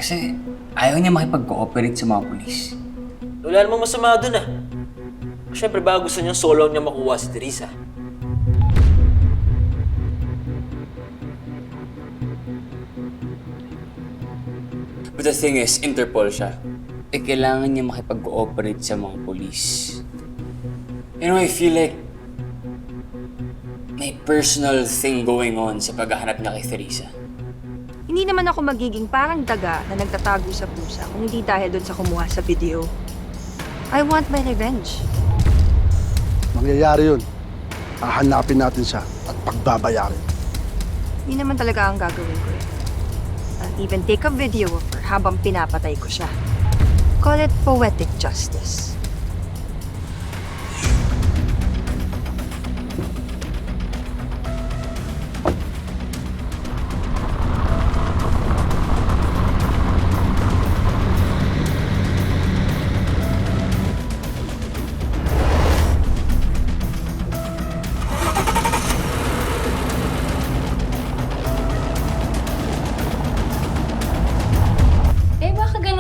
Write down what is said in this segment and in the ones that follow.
Kasi ayaw niya makipag-cooperate sa mga pulis. Wala namang masama dun ah. Siyempre ba gusto niyang solo niya makuha si Teresa? But the thing is, Interpol siya. Eh, kailangan niya makipag-cooperate sa mga pulis. You know, I feel like may personal thing going on sa paghahanap niya kay Teresa. Hindi naman ako magiging parang daga na nagtatago sa pusa kung hindi dahil doon sa kumuha sa video. I want my revenge. Mangyayari yun. Hahanapin natin siya at pagbabayarin. Hindi naman talaga ang gagawin ko eh. I'll even take a video of her habang pinapatay ko siya. Call it poetic justice.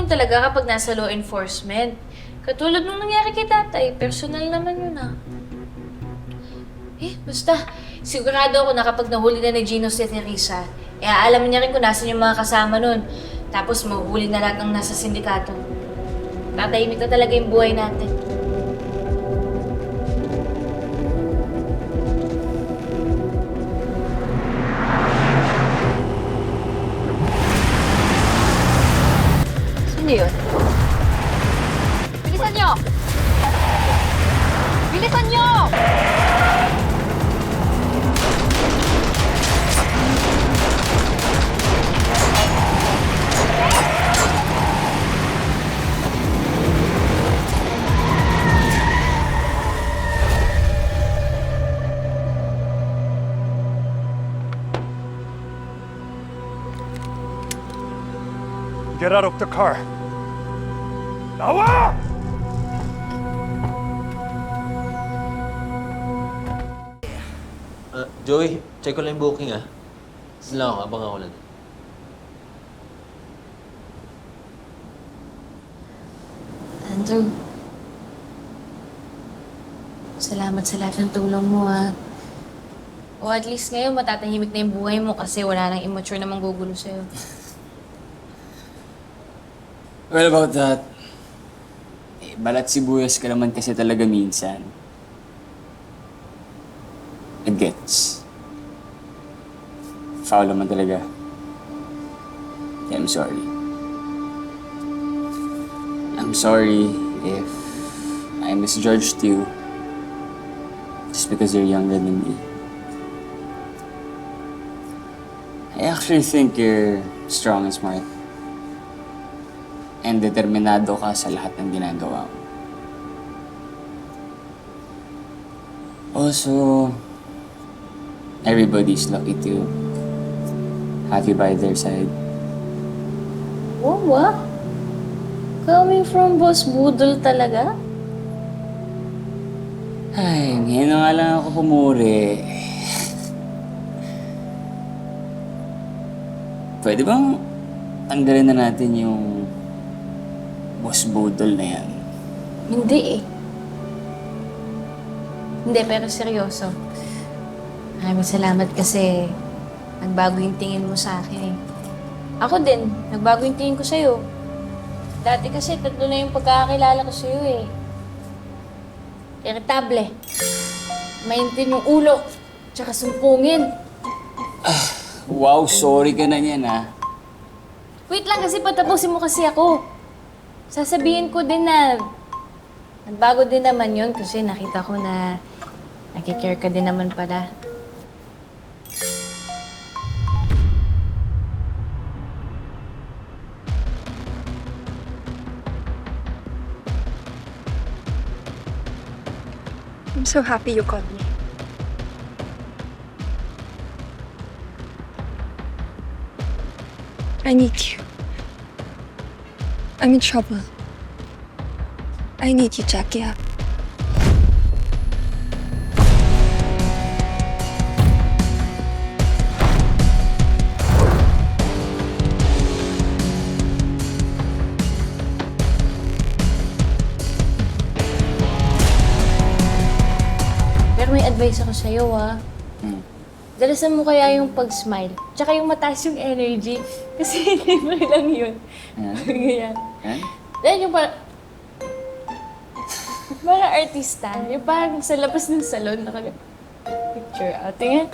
Talaga kapag nasa law enforcement. Katulad nung nangyari kay tatay, personal naman yun ah. Basta, sigurado ako na kapag nahuli na ni Gino si Teresa, alam niya rin kung nasan yung mga kasama nun. Tapos mahuhuli na lahat ng nasa sindikato. Tatahimik na talaga yung buhay natin. Ano yun? Bilisan nyo! Bilisan nyo! Get out of the car. 나와! Joey, check ko lang yung booking ah. Sige lang ako, abang ako lang. Andrew, salamat sa lahat ng tulong mo ah. O at least ngayon matatahimik na yung buhay mo kasi wala nang immature na manggugulo sa'yo. Well, about that, balat sibuyas ka naman kasi talaga minsan. Gets. Foul naman talaga. I'm sorry. I'm sorry if I misjudged you just because you're younger than me. I actually think you're strong and smart. And determinado ka sa lahat ng ginagawa mo. Also, everybody's lucky to have you by their side. What? Coming from Boss Budol talaga? Ay, ngayon na nga lang ako pumuri. Pwede bang tanggalin na natin yung Boss Budol na yan? Hindi eh. Hindi, pero seryoso. Maraming salamat kasi nagbago yung tingin mo sa akin eh. Ako din, nagbago yung tingin ko sa'yo. Dati kasi tatlo na yung pagkakakilala ko sa'yo eh. Irritable. Maintin yung ulo. Tsaka sumpungin. Wow, sorry ka na yan ah. Wait lang kasi patapusin mo kasi ako. Sasabihin ko din na nagbago din naman yun kasi nakita ko na nag-care ka din naman pala. I'm so happy you called me. I need you. I'm in trouble. I need you, Jackie. advice ako sa'yo, ah. Dalasan mo kaya yung pag-smile, tsaka yung mataas yung energy. Kasi libre lang yun. Ganyan. Then yung parang artista, yung parang sa labas ng salon, picture out. Tingnan.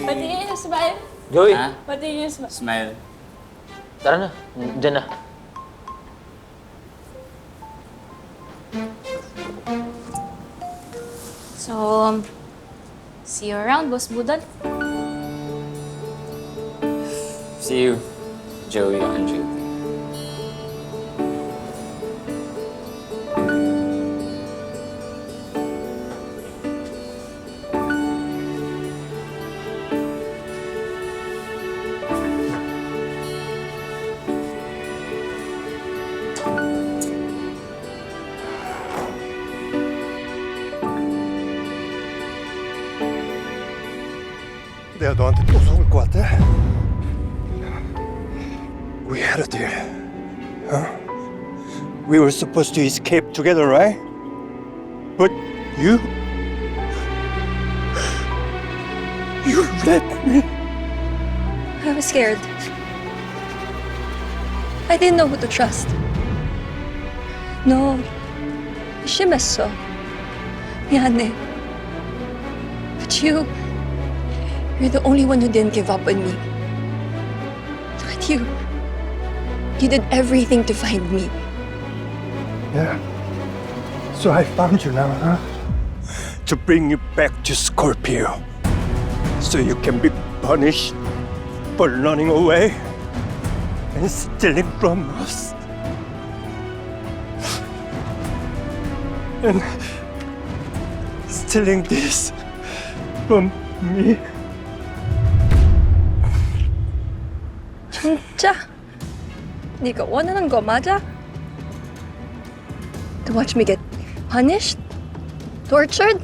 Patingin yung smile. Joey, Ha? Patingin yung smile. Smile. tara na. Diyan na. So, see you around, Boss Budol. See you, Joey and Judy. 내가 너한테 또 속을 것 같아? We had a deal. Huh? We were supposed to escape together, right? But you left me. I was scared. I didn't know who to trust. No, 심했어. 미안해. But you're the only one who didn't give up on me. Look at you. You did everything to find me. Yeah. So I found you now, huh? To bring you back to Scorpio. So you can be punished for running away and stealing from us. And stealing this from me. 진짜? 네가 원하는 거 맞아? To watch me get punished? Tortured?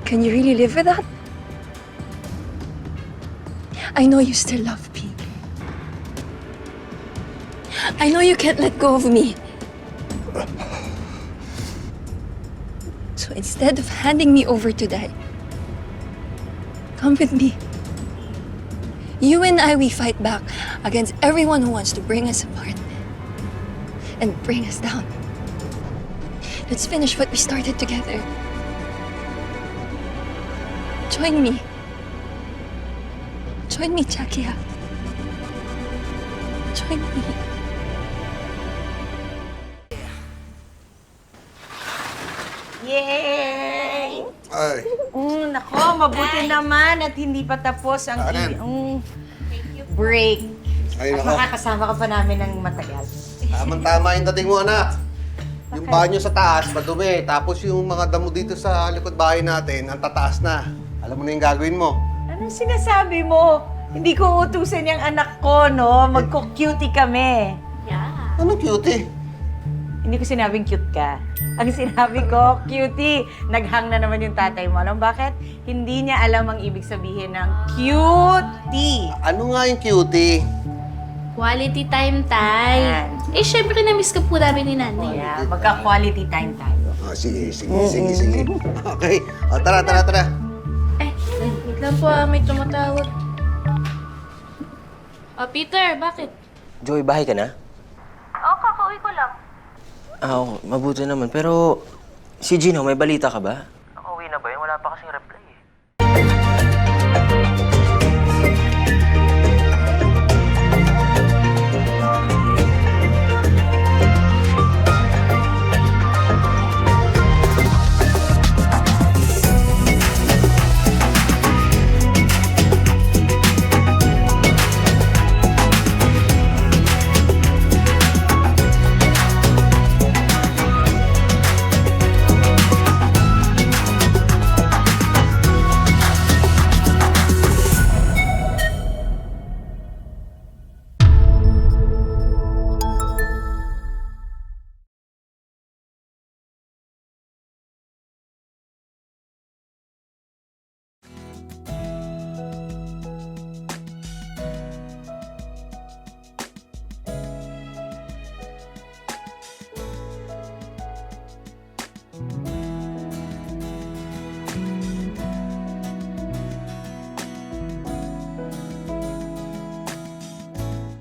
Can you really live with that? I know you still love me. I know you can't let go of me. So instead of handing me over to die, come with me. You and I, we fight back against everyone who wants to bring us apart and bring us down. Let's finish what we started together. Join me. Join me, Chakia. Join me. Yay! Ay, Nako, mabuti naman at hindi pa tapos ang break. ay At nako. makakasama ka pa namin ng matagal. Tamang-tama yung dating mo, anak. Yung banyo sa taas, madumi. Tapos yung mga damo dito sa likod bahay natin, ang tataas na. Alam mo na yung gagawin mo. Anong sinasabi mo? Hindi ko utusin yung anak ko, no? Magko-cutie kami. Ano cutie? Hindi ko sinabing cute ka. Ang sinabi ko, cutie. Naghang na naman yung tatay mo. Alam bakit? Hindi niya alam ang ibig sabihin ng cutie. Ano nga yung cutie? Quality time, Tay. Yan. Eh, syempre na-miss ka po namin ni Nanay. Yeah, magka-quality time tayo. Ah, sige. Okay. O, tara. Eh, wait lang po, may tumatawag. Peter, bakit? Joey, bahay ka na? Oo, kakauwi ko lang. Oo, mabuti naman. Pero si Gino, may balita ka ba?